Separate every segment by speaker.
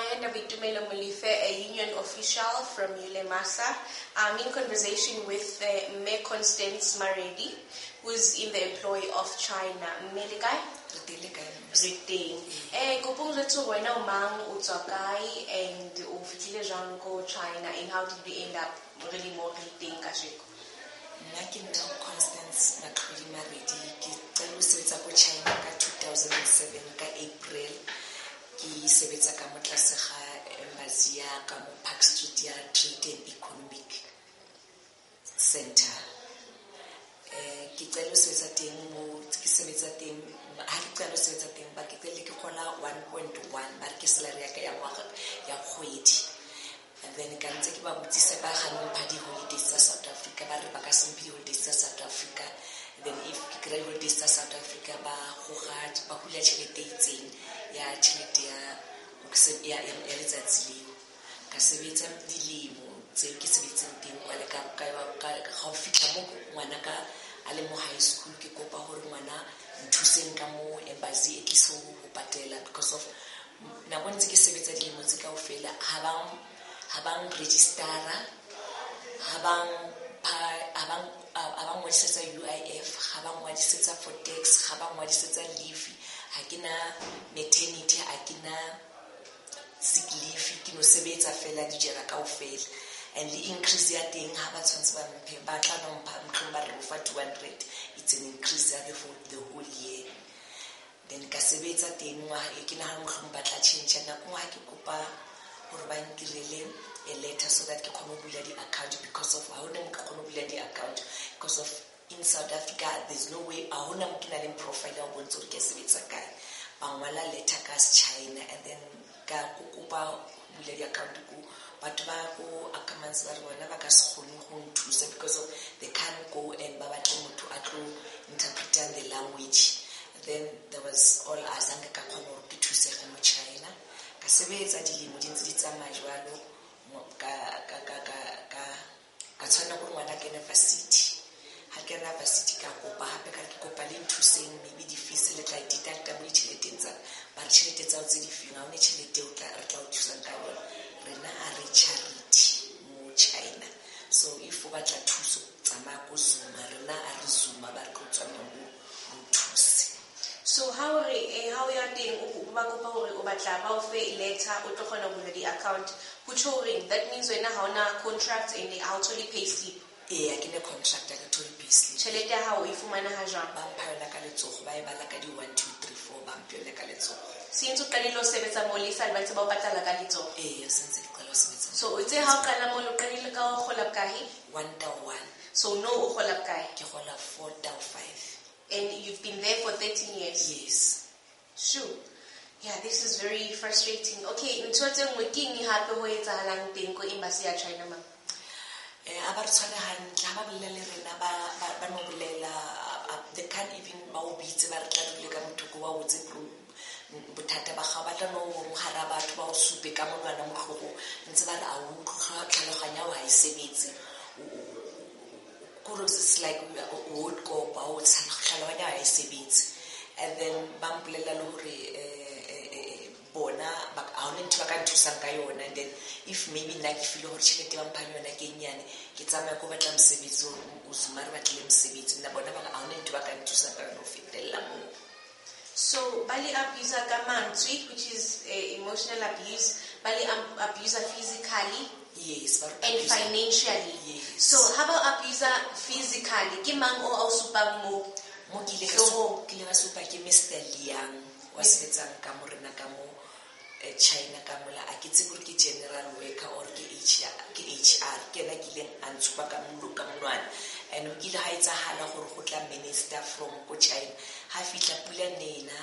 Speaker 1: a union official from Ulemasa. I'm in conversation with Constance Maredi, who's in the employ of China. Melikai? Retain. Kopong letso wena umang utsakai and ufitile jango China, and how did we end up really more retain kashiko?
Speaker 2: Nakinda Constance Maredi ki tsalo sebetsa ko China ka 2007 ka April. Ki sebetsa ka mo tlase ga embassy ya ka mo Park Street ya Trade and Economic Center. Ki tsalo sebetsa teng mo ki sebetsa teng ha ki tsalo sebetsa teng ba ki tsele ki khola 1.1 ba ke salary ya ka ya ngwaga ya kgwedi. And then ka ntse ke ba botsisa ba ga mo phadi holidays tsa South Africa ba re ba ka sempi holidays tsa South Africa. Then if ke kry holidays tsa South Africa ba go ga ba hula tšhelete itseng ya tšhelete ya letsatsi leo ka sebetsa dilemo tseo ke sebetsang teng kwa le ka ga o fitlha mo ngwana ka a le mo high school ke kopa gore ngwana nthuseng ka mo embassy e ke so go patela because of na bontse ke sebetsa dilemo tse ka ofela ha bang registera ha bang ngwadisetsa UIF ha bang ngwadisetsa for tax ha bang ngwadisetsa leave ha ke na maternity ha ke na sick leave ke no sebetsa fela dijara ka ofela and the increase ya teng ha ba tshwantse ba mphe ba tla no mpha mtlong ba re go fa 200 it's an increase ya for the whole year. Then ka sebetsa teng wa e ke na ha mtlong ba tla change na ko ha ke kopa gore ba nkirele a letter so that ke kgone go bula di account because of how name ka kgone go bula di account because of in South Africa there's no way a hona mo ke na le profile ya bontsho re ke sebetsa kae ba ngwala letter ka China and then ka kopa bula di account ko batho ba go akamansi ba re bona ba ka se kgone go nthusa because of they can't go and ba batle motho a tlo interpret the language. Then there was all azange ka kgone go thusega mo China ka sebetsa dilemo di ntse di tsamaya jwalo ka tshwana go ngwana ke university ha ke na university ka kopa hape ka kopa le thuseng maybe di fees le tla deducta mo ditšheleteng tsa ba tšhelete tsa tse di finga o ne tšhelete o tla re tla o thusa ka yona rena a re charity mo China so if o batla thuso tsamaya go Zuma rena a re Zuma ba re go tswana mo thusi.
Speaker 1: So how are you doing? Ba kopa hore o batla ba o fe letter o tlo kgona go bula di account kuchoring that means wena ha ona contract and they actually pay slip.
Speaker 2: Ke ne contract ka totally pay slip.
Speaker 1: Tšhelete ya hao e fumana ha jwang?
Speaker 2: Ba mpha yona ka letsogo ba e bala ka di 1 2 3 4 ba mpele ka letsogo.
Speaker 1: Since o qalile o sebetsa mo le sa ba ntse ba o patala ka letsogo.
Speaker 2: Since ke qala o sebetsa.
Speaker 1: So o tse ha o qala mo le qalile ka go gola kae?
Speaker 2: 1,1.
Speaker 1: So no o gola kae?
Speaker 2: Ke gola 4,5.
Speaker 1: And you've been there for 13 years?
Speaker 2: Yes.
Speaker 1: Sure. Yeah, this is very frustrating. Okay, ntshotse ngwe ke eng hape ho etsahalang teng ko embassy ya China ma?
Speaker 2: Aba re tshwana hantle ba bolela le rena ba no bolela they can't even ba o bitse ba re tla dule ka motho go wa o tse bothata ba ga ba tla no go hara batho ba o supe ka monwana moglogo ntse ba re a o tlhaloganya wa e sebetse it's like would go ba o tlhaloganya wa e sebetse and then ba mpolela le hore bona ba a hone ntho ba ka thusa ka yona and then if maybe nna ke feel hore tšhelete ba mpha yona ke nyane ke tsamaya go batla mosebetsi o Zuma re batle mosebetsi nna bona ba a hone ntho ba ka thusa ka yona o fetella mo.
Speaker 1: So bali abuse ka mantswe which is emotional abuse, bali abuse physically,
Speaker 2: yes,
Speaker 1: and financially.
Speaker 2: Yes.
Speaker 1: So how about abuse physically? Ke mang o au supang mo
Speaker 2: ke le ba supa ke Mr. Liang wa sebetsang ka mo rena ka mo China ka mola a ke tse gore ke general worker or ke HR ke na ke leng a ntsupa ka monwana and o kile ha etsahala gore go tla minister from ko China ha fitla pula nena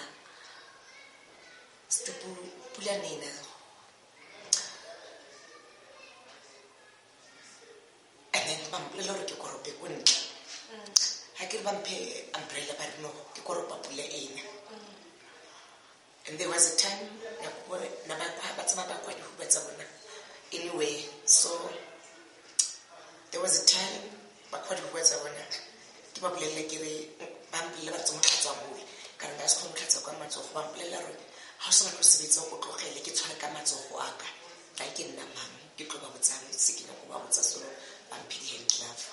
Speaker 2: and then le gore ke korope ko ntle ha ke ba mphe umbrella ba re no ke koropa pula ena. And there was a time anyway, so there was a time ha o se batlo sebetsa o tlogele ke tshware ka matsogo a ka tla ke nna mang ke tlo ba botsa se ke go ba botsa solo bampidi hand glove.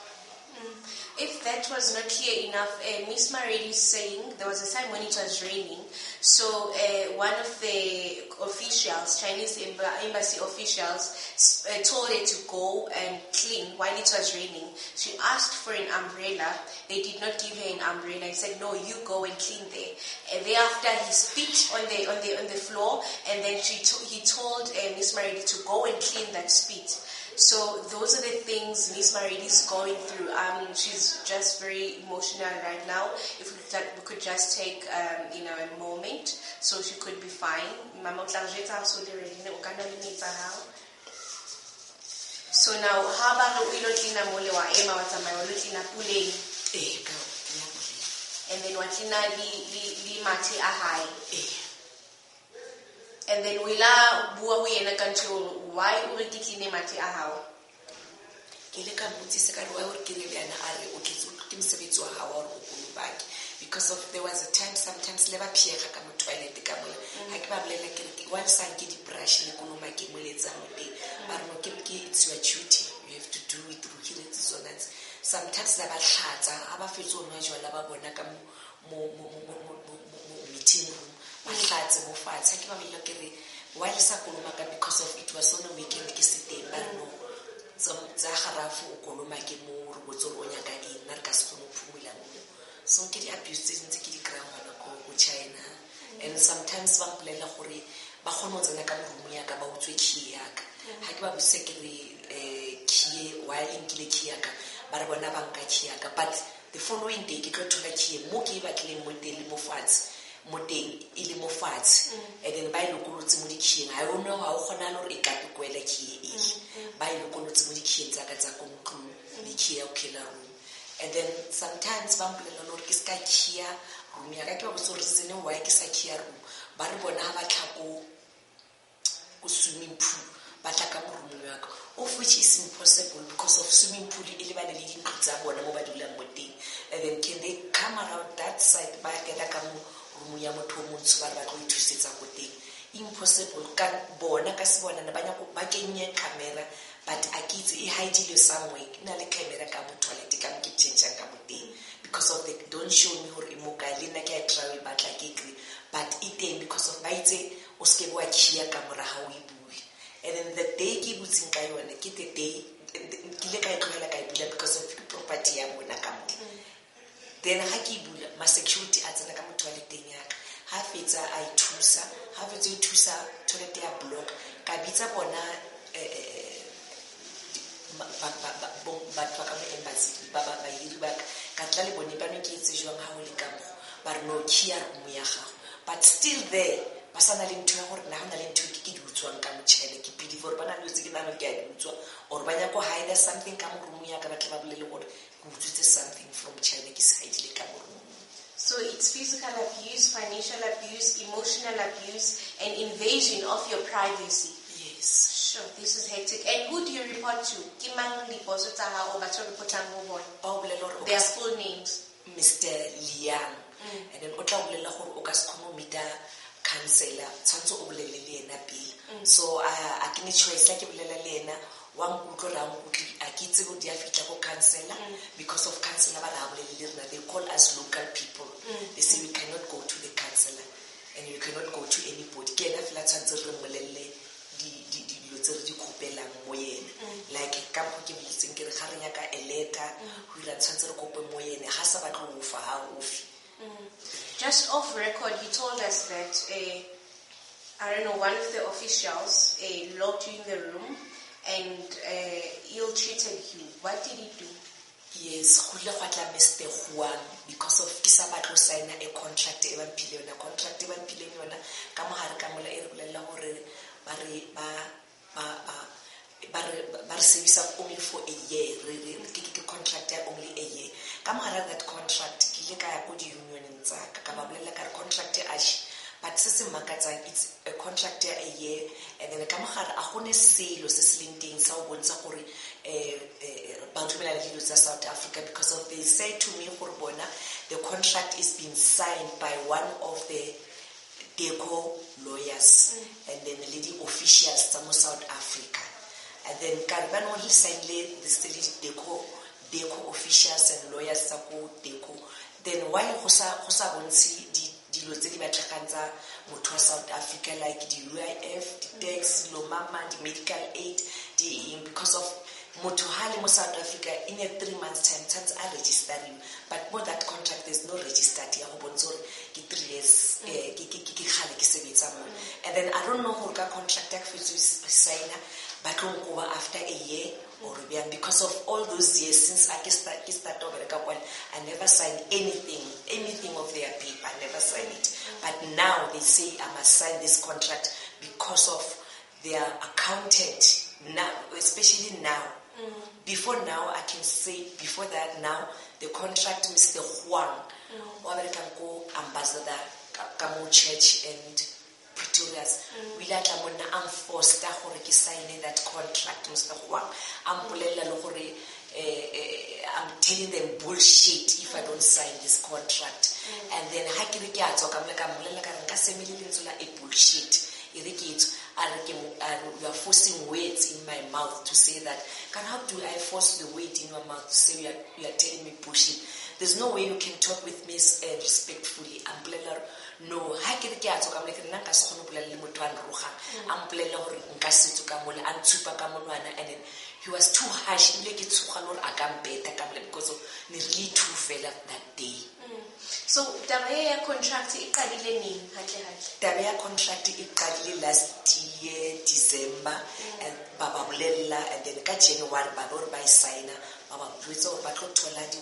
Speaker 1: If that was not clear enough, Miss Maredi is saying there was a time when it was raining, so one of the officials, Chinese embassy officials, told her to go and clean while it was raining. She asked for an umbrella. They did not give her an umbrella. He said, "No, you go and clean there." And thereafter, he spit on the floor, and then he told Miss Maredi to go and clean that spit. So those are the things Miss Maredi is going through. She's just very emotional right now. If we could just take a moment so she could be fine. So now, how about we lotina mole wa ema wa tsamaya wa lotina puleng? And then watina li mati ahai. And then wila bua hu yena kanto why o re kitline mati a hao?
Speaker 2: Ke le ka motse ka why o re ke le yana a re o ke mosebetsi wa hao o re o baki because of there was a time sometimes le ba phiega ka mo toilet ka mo ha ke ba bolela ke while sang ke di brush le koloma ke mo letsa mo teng ba re no ke it's your duty, you have to do it through it so that sometimes la ba hlatsa ha ba fetso nwa jwa la ba bona ka mo meeting room mahlatse mo fatshe ke ba bile ke re while sa koloma ka because of it was on a weekend ke siteng ba no so za harafu o koloma ke mo re botso o nya ka eng na re ka se kgone phumula mo so ke di abuse tse ke di kra ngwana ko China and sometimes ba mpolela gore ba kgone go tsena ka room ya ka ba utswe key ya ka ha ke ba buse ke re key while nkile key ya ka ba re bona ba nka key ya ka but the following day ke tlo thola key mo ke ba tlile mo teng mo fatshe moteng ile mo fatshe and then ba ile go lotse mo dikhieng I don't know how gona lo re ka kwela khie e ba ile go lotse mo dikhieng tsa ka tsa go ntlo dikhieng ya khela room and then sometimes ba mpolela lo re ke ska khia room ya ka ke ba so re tsene why ke sa khia room ba re bona ba tlhako go swimming pool ba tlaka mo room ya ka of which is impossible because of swimming pool ile ba le dintlo tsa bona mo ba dulang mo teng and then can they come around that side ba ke ka mo ya motho mo ntse ba go ithusetsa go teng impossible ka bona ka se bona ba nya go ba kenye camera but a kitse e hide somewhere na le camera ka mo toilet ka mo kitchen ka mo teng because of the don't show me hore mo ka le na ke travel ba tla ke kri but it is because of ba itse o ske bo a khia ka mora ha o ibule and then the day ke butsing ka yone ke the day ke le ka itlhoela ka ibula because of property ya bona ka mo then ha ke ibula ma security a tsena ka mo toileteng ya ka ha fetsa a ithusa ha fetsa o thusa toilet ya block ka bitsa bona ba ka mo embassy ba hiri ba ka tla le bone ba no ke itse jwang ha o le ka mo ba re no khia mo ya gago but still there ba sana le ntho ya gore na hona le ntho ke di utswang ka motšhele ke pedi for bana le tse ke nana ke a di utswa or ba nya go hide something ka mo room ya ka ba tla ba bolele gore go utswitse something from China ke se hide le ka mo room.
Speaker 1: So it's physical abuse, financial abuse, emotional abuse, and invasion of your privacy.
Speaker 2: Yes.
Speaker 1: Sure, this is hectic. And who do you report to? Kimang Liposo Taha or Bato Reportang Mobon? Their full names.
Speaker 2: Mr. Liang. And then Ota Ulela Hor Okaskono Mita Councillor, Sanso Ulele Lena Bill. So I can choose like Ulela Lena. One go around a kids go dear for councillor because of councillor they call us local people. They say we cannot go to the councillor and you cannot go to anybody. Kena flats and remolele di lotser di kopela moyene like ka go ke bitseng ke re ga renya ka a letter go ira tshantse re kope moyene ha sa batlo go fa ha ofi.
Speaker 1: Just off record he told us that I don't know, one of the officials locked you in the room and ill-treated you. What did he do?
Speaker 2: Yes, go le gwa Mr. Huang because of kisa batlo sign a contract e ba mpile yona contract e ba mpile yona ka mo hare ka mola e re bolela gore ba re service only for a year re ke contract ya only a year ka mo hare that contract ke le ka ya go di union tsa ka ba bolela ka contract ya ash but se makatsang it's a contract a year and then ka mogare a gone selo se se leng teng sa o bontsha gore ba dumela le dilo tsa South Africa because of they say to me gore bona the contract is being signed by one of the deco lawyers and then lady officials from South Africa. And then Karban only signed this deco officials and lawyers go deco. Then while Hosa won't see the Motwa South Africa, like the UIF, the tax, Lomama, the medical aid, because of Motohali mo South Africa in a 3 months time, chance I register you. But more that contract there's no registered here. 3 years and then I don't know who got contract signer, but after a year or because of all those years since I started over I never signed anything of their paper. I never signed it. But now they say I must sign this contract because of their accountant now, especially now. Before now, I can say before that now, the contract Mr. Juan, can go ambassador, Kamo Church and Pretorius. We let I'm forced to sign that contract, Mr. Juan. I'm telling them bullshit if I don't sign this contract. And then I'm bullshit. You are forcing words in my mouth to say that. How do I force the word in your mouth to say you are telling me bullshit? There's no way you can talk with me respectfully. No, and then he was too harsh. Because really too fell that day.
Speaker 1: So, Tabea contract
Speaker 2: contract last year, December, and Baba Bulela, and then January, Babor by signer, Baba Brito, Bato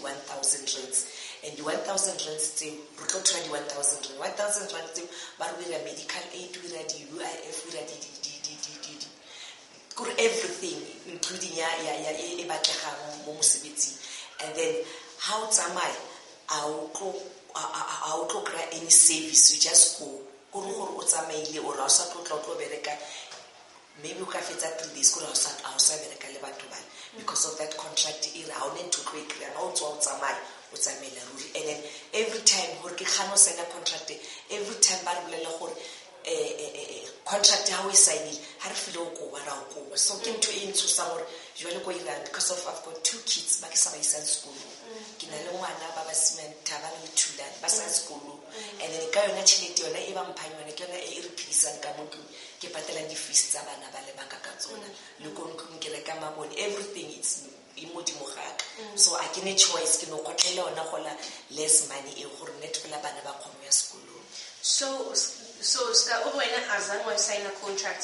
Speaker 2: 1,000 rands. And the 1,000 rands, Bruto 21,000 rands, but we had medical aid, we had the UIF, we had everything, including and then how am I'll any service, you just go. Maybe you can fit 3 days because of that contract. And then every time contract, every time contract how we sign it, so came to into somewhere because of I've got 2 kids back in school. School and then everything is so I can choice less money school.
Speaker 1: So sign a contract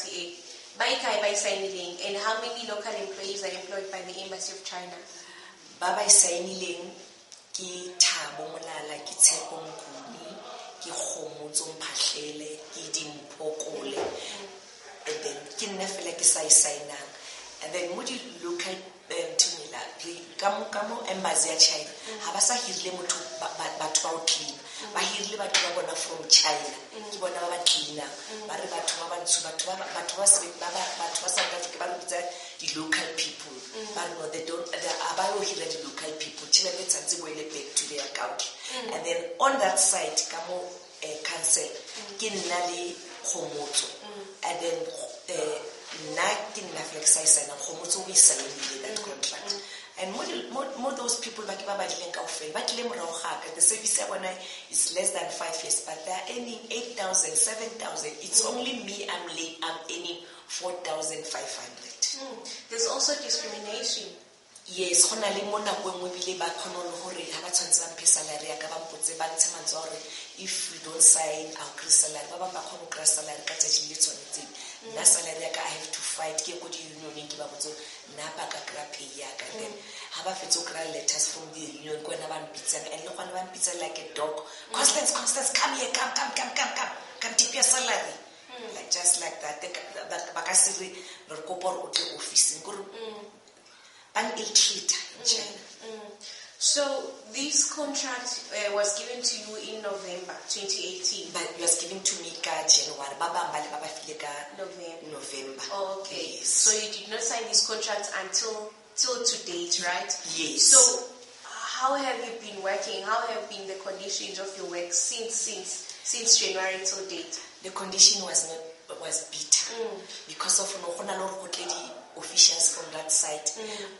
Speaker 1: by signing, and how many local employees are employed by the Embassy of China?
Speaker 2: Baba signing ki Thabo Molala, ki Tshepo Mkhuni, ki Khomotso Mphahlele, ki Dimphokole, and then ki nna fela ke sa signa. And then mo di local tumila kamo embassy ya China ha ba sa hirile motho batho ba o clean ba hirile batho ba bona from China ke bona ba cleaner ba re batho ba bantsho batho ba South Africa ba bitsa the local people but no they don't about here the local people tshela le tsantsi boele back to their country. And then on that side kamo council ke nna le Khomotso and then that contract. And more those people the service is less than 5 years, but they are earning 8,000, 7,000. It's only me, I'm earning 4,500.
Speaker 1: There's also discrimination.
Speaker 2: Yes, if we don't sign our salary, salary I have to fight union letters from the union and like a dog. Constance, come here, come tip your salary. Like just like that. Ill-treater in China.
Speaker 1: So this contract was given to you in November 2018.
Speaker 2: But it was given to me in January. November.
Speaker 1: Oh, okay. Yes. So you did not sign this contract until to date, right?
Speaker 2: Yes.
Speaker 1: So how have you been working? How have been the conditions of your work since since January till date?
Speaker 2: The condition was bitter because of officials from that side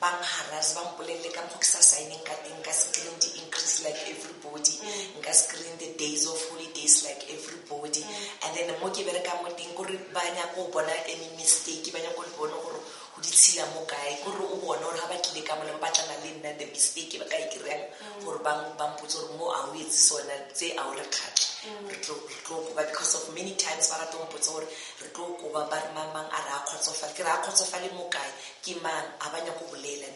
Speaker 2: bang harass bang polele ka mokisa signing ka teng ka screen the increase like everybody ka screen the days of holidays like everybody and then mo ke bereka mo teng go re banya go bona any mistake banya go bona gore go ditshila mo kae go re o bona gore ha ba tlile ka mo le ba tla le nna the mistake ba ka ikirang gore bang putso gore mo a o itse sona tse a o re khatla because of many times ba ratong putso gore re tlo go ba ba mamang a ra khotsofala ke ra khotsofala mo kae ke man a banya go bolela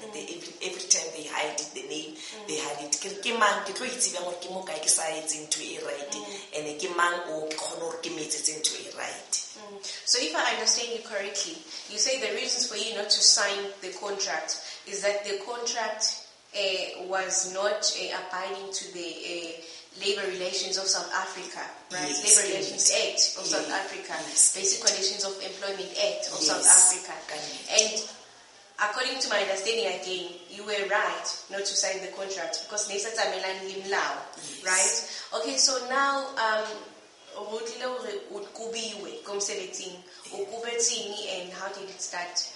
Speaker 2: every time they hide it, the name they hide it ke man ke tlo itse bang gore ke mo kae ke sa etseng to e right and ke man o ke khona gore ke metsetseng to e right.
Speaker 1: So if I understand you correctly, you say the reasons for you not to sign the contract is that the contract was not abiding to the Labor Relations of South Africa, right?
Speaker 2: Yes,
Speaker 1: Labor Relations Act of South Africa, Basic Conditions of Employment Act of South Africa. And according to my understanding again, you were right not to sign the contract because right? Okay, so now and how did it start?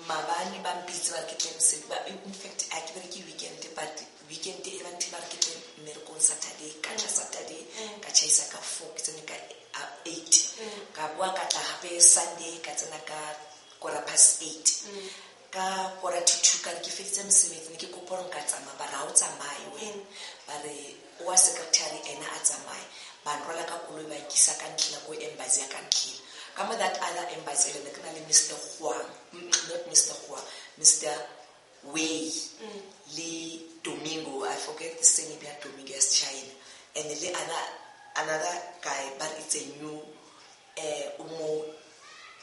Speaker 2: Mabani bambitsi ba kitse in fact I ke weekend but weekend e ba ntse ba kitse mmereko Saturday ka Saturday ka chaisa ka 4 ke ka 8 ka bua ka tla hape Sunday ka tsena ka 8:15 ka 2:45 ka ke fetsa mosebetsi ke koporo ka tsama ba ra o tsamaye we ba re o secretary ena a tsamaye ba rola ka koloi ba ikisa ka ntla go embassy ya ka ntla come that other embassy le kana le Mr. Huang, not Mr. Huang, Mr. Wei le Domingo, I forget the same name, Domingo is China, and the another guy, but it's a new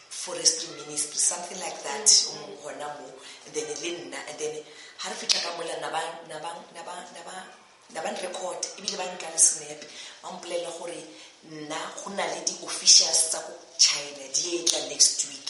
Speaker 2: forestry ministry, something like that. And then and then harfika kamola naban record ibile ba nka le snap ba mpolela gore nna go na le di officials tsa go China di etla next week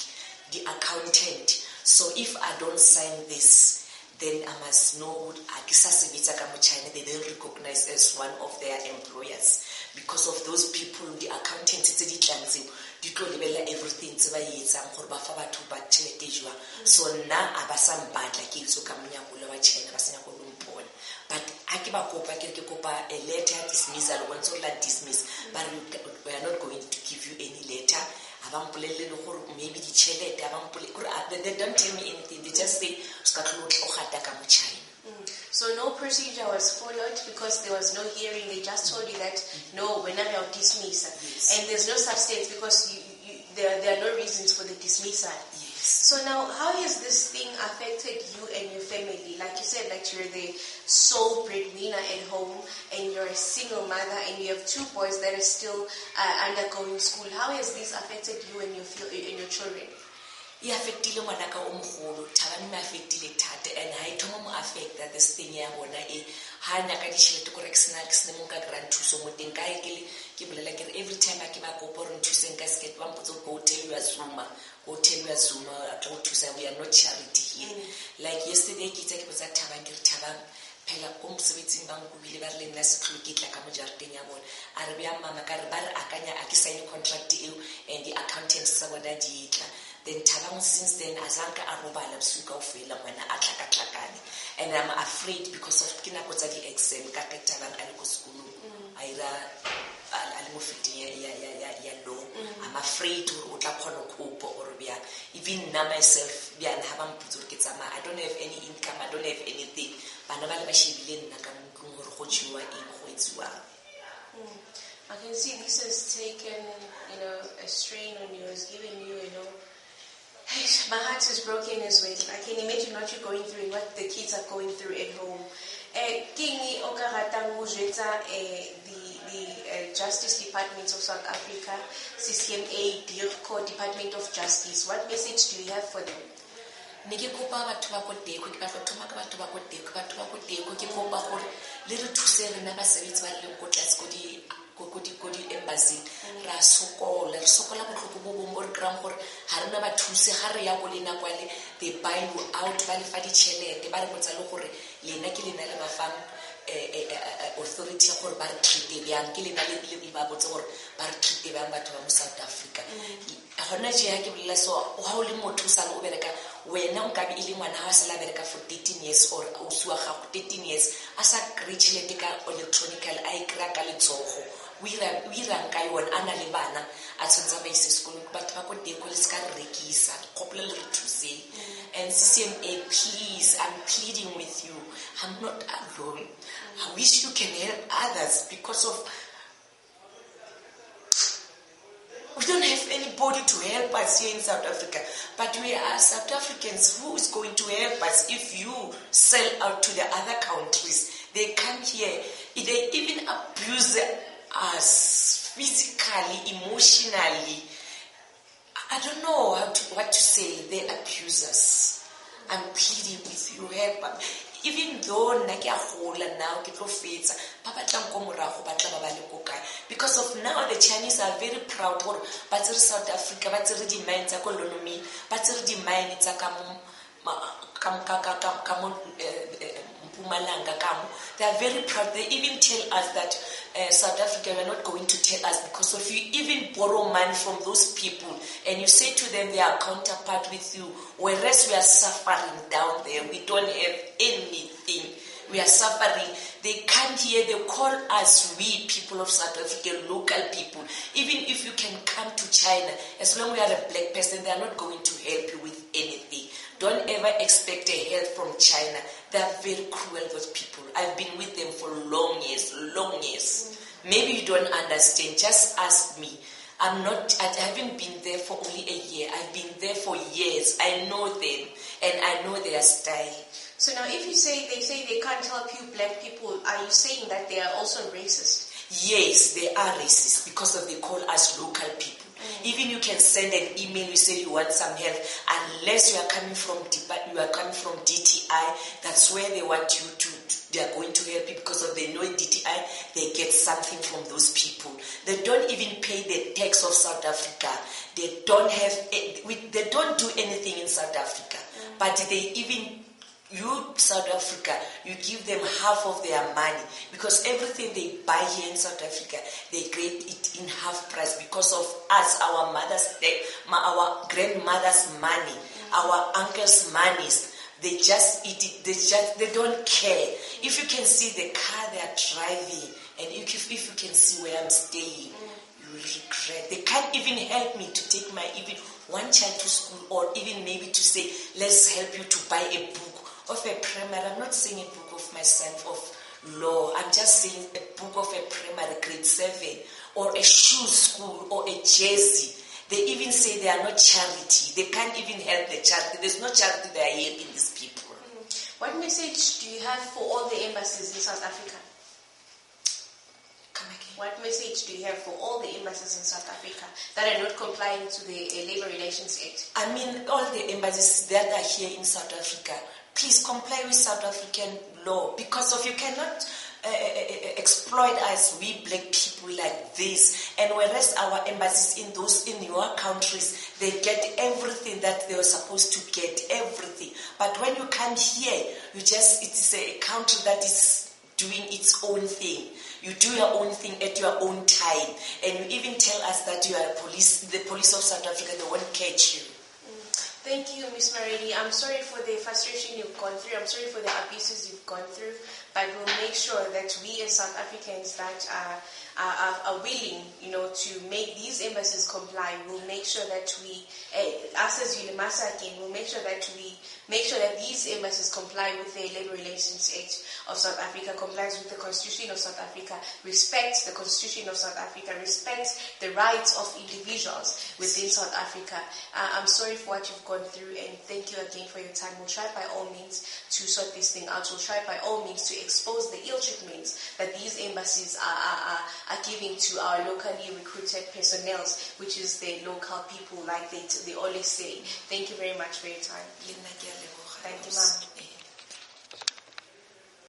Speaker 2: the accountant, so if I don't sign this then I must know akisa sebetsa ka mo China they don't recognize as one of their employers because of those people the accountants tse di tlantse di tlo lebella everything tse ba etsang gore ba fa batho ba tšhelete jwa so nna a ba sa mbatla ke itso ka monyakolo wa China ba senya go lompona but ake ba kopa ke kopa a letter dismissal once all that dismiss but we are not going to give you any letter abampolele le gore maybe di tšhelete abampolele gore they don't tell me anything they just say ska tlo o gata ka mo China.
Speaker 1: So no procedure was followed because there was no hearing. They just told you that no, we're not going to dismiss, and there's no substance because there are no reasons for the dismissal. So now, how has this thing affected you and your family? Like you said, that you're the sole breadwinner at home, and you're a single mother, and you have 2 boys that are still undergoing school. How has this affected you and your children?
Speaker 2: E affectile ngwana ka o mogolo thabane me affectile thata and ha ithomo mo affecta this thing ya bona e ha nya ka ditšhelete gore ke sena mo ka grant thuso mo teng ka ke bolela ke every time ke ba koporo nthuseng ka skate ba mpotsa go tell you Zuma to thusa we are not charity here like yesterday ke tsake botsa thabang ke re thabang phela go mosebetsing bang go bile ba re le nna setlholo ke tla ka mo jarteng ya bona a re bya mama ka re ba re akanya a ke sign contract eo and the accountants sa bona di tla then Tabang since then azanka arobala bsuka ufela ngwana atlakatlakane and I'm afraid because of kina kotsa di exam ka Tabang a le go school aira a le mo fiti ya law I'm afraid o tla khona kopo or bya even na myself bya na ha ba mputso ke tsama I don't have any income I don't have anything bana ba le ba shebile nna ka motho gore go tshiwa eng go etsiwa.
Speaker 1: I can see this has taken, a strain on you, has given you, my heart is broken as well. I can imagine what you're going through and what the kids are going through at home. Kingi okarata ngujeta the Justice Department of South Africa, CCMA, DIRCO, Department of Justice. What message do you have for them?
Speaker 2: Nike kopa batho ba go teko ke batho thoma ka batho ba go teko ke kopa gore le re thuse rena ba sebetsi ba le go tlase go di embassy ra sokola botlhoko bo bombo re krang gore ha rena ba thuse ga re ya go lena kwale they buy you out ba le fa di tšhelete ba re botsa le gore lena ke lena le ba fang authority gore ba re treat bjang ke lena le ba botse gore ba re treat bjang batho ba mo South Africa gona je ya ke bolela so ga o le motho o sale o bereka wena o nkabe e le ngwana ga se la bereka for 13 years or o sua gago 13 years a sa kry tšhelete ka electronical a e kry-a ka letsogo o irang ka yone a na le bana a tshwanetse ba ise sekolong batho ba ko deko le se ka re rekisa kgopole le re thuseng and CCMA, please, I'm pleading with you, I'm not alone. I wish you can help others because of we don't have anybody to help us here in South Africa, but we are South Africans. Who is going to help us if you sell out to the other countries? They come here, they even abuse us physically, emotionally. I don't know what to say. They abuse us. I'm pleading with you, help us. Even though now because of now the Chinese are very proud but South Africa but demand they are very proud. They even tell us that South Africa, we are not going to tell us because of you even borrow money from those people and you say to them they are counterpart with you, whereas we are suffering down there. We don't have anything. We are suffering. They come here, they call us, we people of South Africa, local people. Even if you can come to China, as long as you are a black person, they are not going to help you with anything. Don't ever expect a help from China. They are very cruel, those people. I've been with them for long years. Maybe you don't understand. Just ask me. I haven't been there for only a year. I've been there for years. I know them and I know their style.
Speaker 1: So now if they say they can't help you black people, are you saying that they are also racist?
Speaker 2: Yes, they are racist because of they call us local people. Even you can send an email, you say you want some help, unless you are coming from DTI, that's where they want you to, they are going to help you because of they know DTI, they get something from those people. They don't even pay the tax of South Africa. They don't do anything in South Africa, but they even South Africa, you give them half of their money because everything they buy here in South Africa, they get it in half price because of us, our mothers, our grandmothers' money, our uncles' monies. They just eat it. They don't care. If you can see the car they are driving, and if you can see where I'm staying, you will regret. They can't even help me to take my even one child to school, or even maybe to say, let's help you to buy a book of a primary. I'm not saying a book of my son of law. I'm just saying a book of a primary grade 7 or a shoe school or a jersey. They even say they are not charity. They can't even help the charity. There's no charity that are helping these people.
Speaker 1: What message do you have for all the embassies in South Africa?
Speaker 2: Come again.
Speaker 1: What message do you have for all the embassies in South Africa that are not complying to the Labour Relations Act?
Speaker 2: I mean, all the embassies that are here in South Africa, please comply with South African law because of you cannot exploit us, we black people like this. And whereas our embassies in your countries, they get everything that they were supposed to get, everything. But when you come here, it is a country that is doing its own thing. You do your own thing at your own time. And you even tell us that you are the police of South Africa, they won't catch you.
Speaker 1: Thank you, Ms. Maredi. I'm sorry for the frustration you've gone through. I'm sorry for the abuses you've gone through. But we'll make sure that we as South Africans that are willing, to make these embassies comply. We'll make sure that we, us as Ulemasa again, we'll make sure that these embassies comply with the Labour Relations Act of South Africa, complies with the Constitution of South Africa, respects the Constitution of South Africa, respects the rights of individuals within South Africa. I'm sorry for what you've gone through, and thank you again for your time. We'll try by all means to sort this thing out. We'll try by all means to expose the ill treatments that these embassies are giving to our locally recruited personnel, which is the local people, like they always say. Thank you very much for your time. Thank you, ma'am.